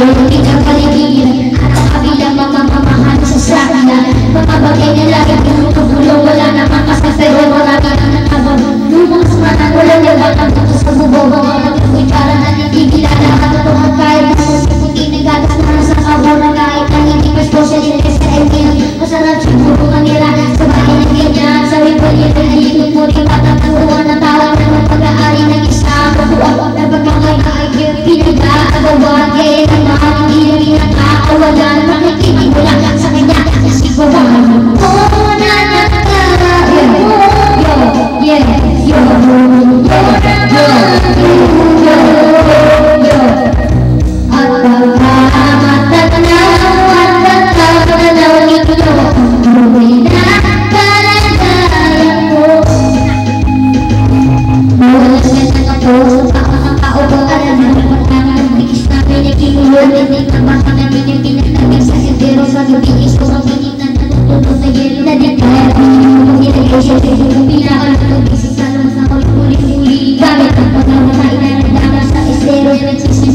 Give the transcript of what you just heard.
Lumulupit ang paligid at ang kabilang mga mamamahan sa sakya. Mga bagay na lagi pinutulong, wala namang kasasay o marami ang natabang. Lumang sumanang walang yawan ang puto sa bubong. Mga pagkakoy para na nagigila na katotohan kahit na sa puti nagagas na sa kabura kahit na hindi pa social sa ML. Masarap siguro kanila sa bahay ng ganyan. Sa wipolye na nalito mo rin mataturuan na tawag na pag-aari ng isang kabuwa na pagkakay na ay pinag-aagawan kaya ng mga hindi na pinag-aakawalan. Makikinig mo lang sa kanya kasi gawahan mo na nagkarayo. Yo, yo, at pagkamatanaw at pagkatanaw ninyo umuwi na kalagayan ko. Mawalas ka sa kapuso pakakakaupo alam na pagkakang ng bigis na pinikinulo hindi ka baka namin yung pinagtagay sa sentero sa gabigis ko ang pinitan na tutulog na yelo na deklara kung nilagay siya sa yung pinakalatog isa sa lumang sa kulit-ulit-uli gamit ang pagkamatay na nagdama sa estero na nagsisisi